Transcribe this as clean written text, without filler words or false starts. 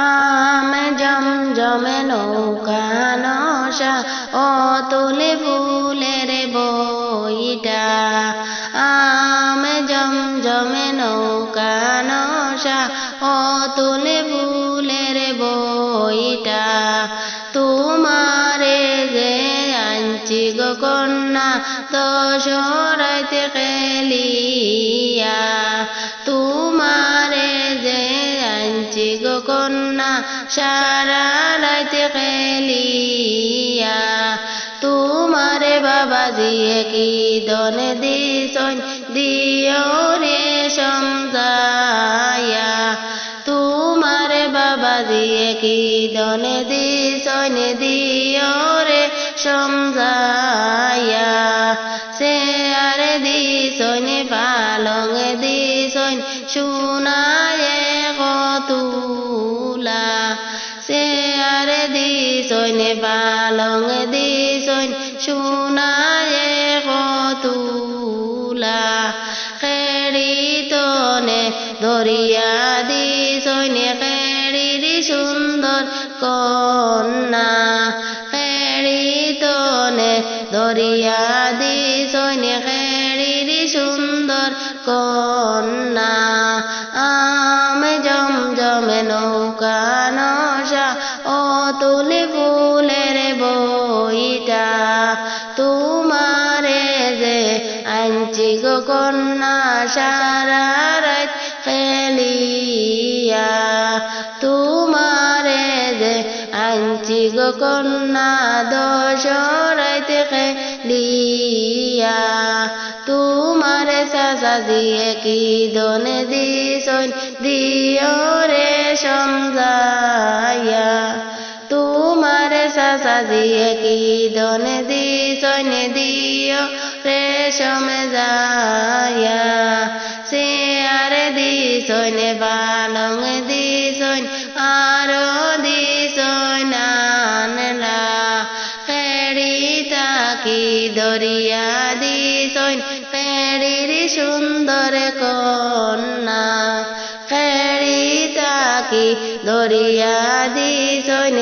আমে জমজমে নৌকা নশা অতুলে ফুলের বইটা আমে জমজমে নৌকা নশা অতুলে ফুলের বইটা তোমারে যে আনছি গো কন্যা দশরাইতে খেলিয়া তোমারে যে আনছি গো কন্যা সারা রাইতে খেলিয়া তোমারে বাবা দিয়ে কি দনে দিছন দিও রে সমজায়া তোমারে বাবা দিয়ে কি দনে দিছন দিও রে সমজায়া সে আরে দিছন পালং দিছন শুনায়ে কতুলা সে আরে দিছন পালং দিছন শুনায়ে কতুলা খেড়িতনে ধরিয়া দিছন খেড়ির সুন্দর কন্যা খেড়িতনে ধরিয়া দিছন খেড়ির সুন্দর কন্যা আমে জমজমে নৌকা নশা অতুলে ফুলের বইটা তোমারে যে আনছি গো কন্যা সারা রাত খেলিয়া তোমারে যে আনছি গো কন্যা দশরাইতে খেলিয়া তোমারে চাচা দিয়ে কি দনে দিছন দিও রে সমজায়া তোমারে চাচা দিয়ে কি দনে দিছন দিও রে সমজায়া সে আরে দিছন পালং দিছন আরো দিছন আনলা খেড়িতা কি দরিয়া দিছন খেড়ির সুন্দর কন্যা খেড়িতা কি দরিয়া দিছন